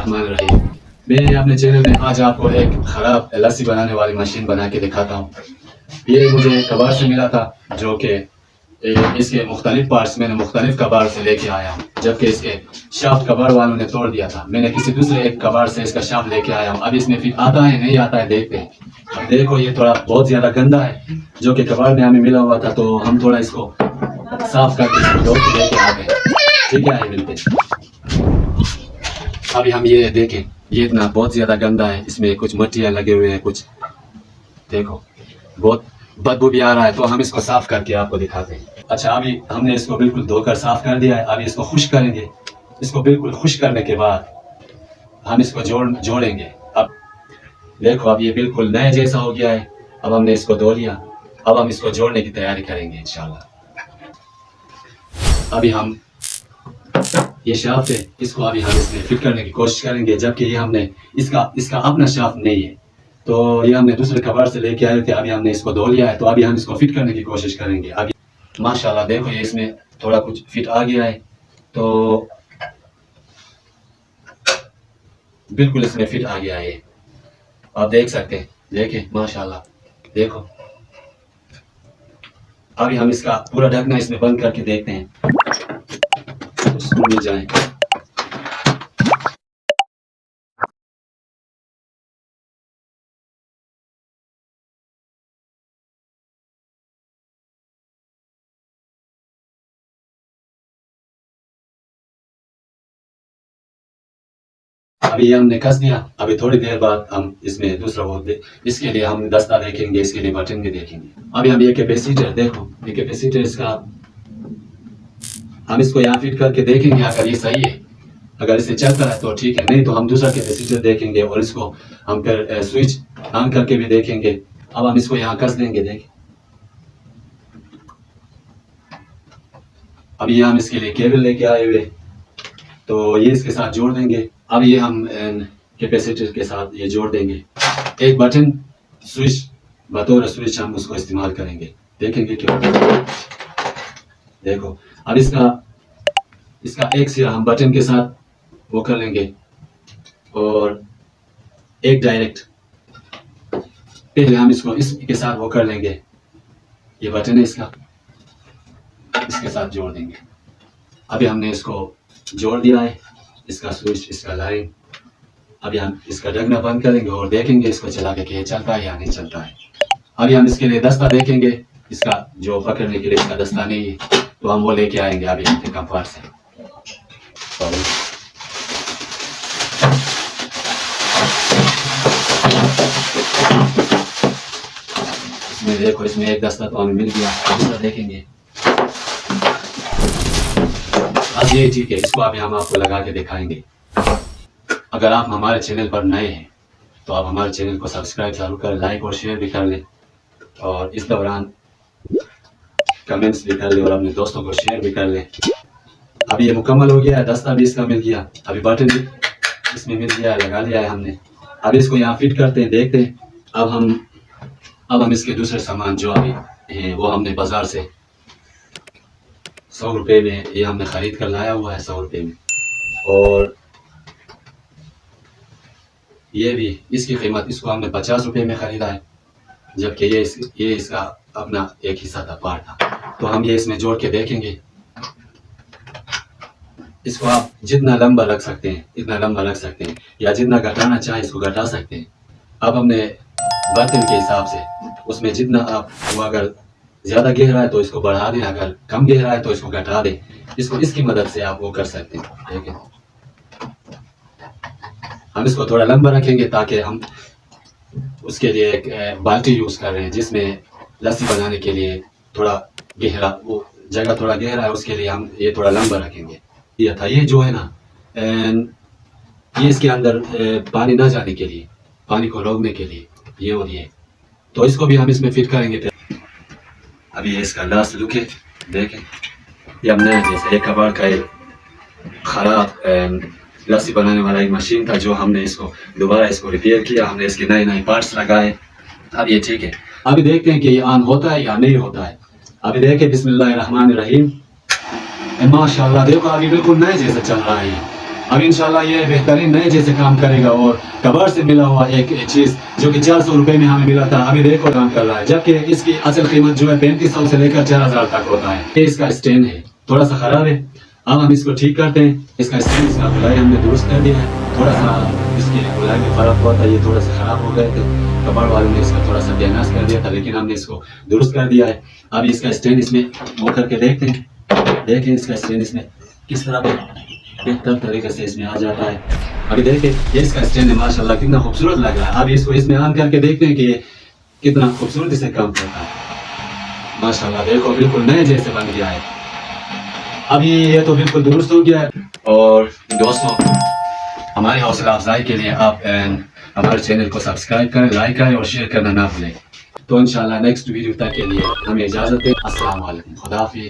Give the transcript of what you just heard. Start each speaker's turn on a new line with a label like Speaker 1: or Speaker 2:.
Speaker 1: बिस्मिल्लाहिर्रहमानिर्रहीम। मैं अपने चैनल में आज आपको एक ख़राब लस्सी बनाने वाली मशीन बना के दिखाता हूँ। ये मुझे कबाड़ से मिला था, जो कि इसके मुख्तलिफ पार्ट्स मैंने मुख्तलिफ कबाड़ से लेके आया हूँ, जबकि इसके शाफ्ट कबाड़ वालों ने तोड़ दिया था। मैंने किसी दूसरे एक कबाड़ से इसका शाफ्ट लेके आया हूँ। अब इसमें फिर आता है नहीं आता है, देखते हैं। अब देखो, ये थोड़ा बहुत ज़्यादा गंदा है, जो कि कबाड़ में हमें मिला हुआ था, तो हम थोड़ा इसको साफ करके इसको धो के लेके आ गए। ठीक है, मिलते अभी हम ये देखें, ये इतना बहुत ज़्यादा गंदा है, इसमें कुछ मट्टियाँ लगे हुए हैं, कुछ देखो बहुत बदबू भी आ रहा है। तो हम इसको साफ करके आपको दिखाते हैं। अच्छा, अभी हमने इसको बिल्कुल धोकर साफ कर दिया है। अभी इसको खुश्क करेंगे। इसको बिल्कुल खुश्क करने के बाद हम इसको जोड़ेंगे। अब देखो, अब ये बिल्कुल नए जैसा हो गया है। अब हमने इसको धो लिया, अब हम इसको जोड़ने की तैयारी करेंगे इंशाल्लाह। अभी हम ये शाफ्ट है, इसको अभी हम इसमें फिट करने की कोशिश करेंगे, जबकि ये हमने इसका अपना शाफ्ट नहीं है, तो ये हमने दूसरे कबाड़ से लेके आए थे। अभी हमने इसको धो लिया है, तो अभी हम इसको फिट करने की कोशिश करेंगे। अभी माशाल्लाह देखो, ये इसमें थोड़ा कुछ फिट आ गया है, तो बिल्कुल इसमें फिट आ गया है। आप देख सकते हैं, देखें माशाल्लाह, देखो। अभी हम इसका पूरा ढकना इसमें बंद करके देखते हैं, स्क्रू मिल जाए। अभी ये हमने कस दिया। अभी थोड़ी देर बाद हम इसमें दूसरा इसके लिए हम दस्ता देखेंगे, इसके लिए बटन भी देखेंगे। अभी हम ये कैपेसिटर, देखो ये कैपेसिटर, इसका हम इसको यहाँ फिट करके देखेंगे। अगर ये सही है, अगर इसे चलता है तो ठीक है, नहीं तो हम दूसरा कैपेसिटर देखेंगे और इसको हम फिर स्विच ऑन करके भी देखेंगे। अब हम इसको यहाँ कस देंगे, देखें। अभी हम इसके लिए केबल लेके आए हुए, तो ये इसके साथ जोड़ देंगे। अब ये हम कैपेसिटर के साथ ये जोड़ देंगे। एक बटन स्विच, बतौर स्विच हम उसको इस्तेमाल करेंगे, देखेंगे क्यों। देखो, अब इसका एक सिरा हम बटन के साथ वो कर लेंगे और एक डायरेक्ट पहले हम इसको इसके साथ वो कर लेंगे। ये बटन है इसका, इसके साथ जोड़ देंगे। अभी हमने इसको जोड़ दिया है, इसका स्विच, इसका लाइन। अभी हम इसका ढकना बंद करेंगे और देखेंगे इसको चला के ये चलता है या नहीं चलता है। अभी हम इसके लिए दस्ता देखेंगे, इसका जो पकड़ने के लिए इसका दस्ता नहीं है, तो हम वो लेके आएंगे अभी अपने कंपार्ट से। इसमें देखो, इसमें एक दस्ता तो हमें मिल गया, दूसरा देखेंगे। अब ये ठीक है, इसको अभी हम आपको लगा के दिखाएंगे। अगर आप हमारे चैनल पर नए हैं तो आप हमारे चैनल को सब्सक्राइब जरूर करें, लाइक और शेयर भी कर लें, और इस दौरान कमेंट्स भी कर लें और अपने दोस्तों को शेयर भी कर लें। अभी ये मुकम्मल हो गया है, दस्ता भी इसका मिल गया, अभी बटन भी इसमें मिल गया, लगा लिया है हमने। अब इसको यहाँ फिट करते हैं, देखते हैं। अब हम इसके दूसरे सामान जो अभी हैं वो हमने बाजार से 100 रुपये में ये हमने ख़रीद कर लाया हुआ है, 100 रुपये में। और ये भी, इसकी कीमत, इसको हमने 50 रुपये में ख़रीदा है, जबकि ये इसका अपना एक हिस्सा था, पार्ट था। तो हम ये इसमें जोड़ के देखेंगे। इसको आप जितना लंबा रख सकते हैं इतना लंबा रख सकते हैं, या जितना घटाना चाहें इसको घटा सकते हैं। अब हमने बर्तन के हिसाब से उसमें जितना आप, वो अगर ज़्यादा गहरा है तो इसको बढ़ा दें, अगर कम गहरा है तो इसको घटा दें। इसको इसकी मदद से आप वो कर सकते हैं। देखें, हम इसको थोड़ा लंबा रखेंगे ताकि हम उसके लिए एक बाल्टी यूज़ कर रहे हैं, जिसमें लस्सी बनाने के लिए थोड़ा गहरा, वो जगह थोड़ा गहरा है, उसके लिए हम ये थोड़ा लंबा रखेंगे। ये था, ये जो है ना, ये इसके अंदर पानी ना जाने के लिए, पानी को रोकने के लिए ये और ये, तो इसको भी हम इसमें फिट करेंगे। अभी ये इसका लास्ट लुक है, देखें। ये हमने जैसे एक कबाड़ का एक ख़राब लस्सी बनाने वाला एक मशीन था, जो हमने इसको दोबारा इसको रिपेयर किया, हमने इसके नए नए पार्ट्स लगाए। अब ये ठीक है। अभी देखते हैं कि ये ऑन होता है या नहीं होता है। अभी देखें, बिस्मिल्लाहिर्रहमानिर्रहीम, माशाल्लाह देखो, अभी बिल्कुल नए जैसा चल रहा है। अब इंशाल्लाह ये बेहतरीन नए जैसे काम करेगा। और कबाड़ से मिला हुआ एक चीज़ जो कि 400 रुपये में हमें मिला था, अभी देखो काम कर रहा है, जबकि इसकी असल कीमत जो है 3500 से लेकर 4000 तक होता है। ये इसका स्टैंड है, थोड़ा सा ख़राब है। अब हम इसको ठीक करते हैं। इसका स्टैंड, इसका गुलाई हमने दुरुस्त कर दिया है। थोड़ा सा इसकी गुलाई में फ़र्क हुआ था, ये थोड़ा सा ख़राब हो गए थे, कबाड़ वालों ने इसका थोड़ा सा बेनास कर दिया था, लेकिन हमने इसको दुरुस्त कर दिया है। अब इसका स्टैंड इसमें वो करके देखते हैं। देखें इसका स्टैंड इसमें किस तरह बेहतर तरीके से इसमें आ जाता है। अभी देखिए ये इसका स्टैंड है, माशाल्लाह कितना खूबसूरत लग रहा है। अब इसको इसमें ऑन करके देखते हैं कि ये कितना खूबसूरती से काम करता है। माशाल्लाह देखो बिल्कुल नए जैसे बन गया है। अभी ये तो बिल्कुल दुरुस्त हो गया है। और दोस्तों, हमारी हौसला अफजाई के लिए आप हमारे चैनल को सब्सक्राइब करें, लाइक करें और शेयर करना ना भूलें। तो इंशाल्लाह नेक्स्ट वीडियो तक के लिए हमें इजाज़त दें। अस्सलाम वालेकुम, खुदा हाफिज़।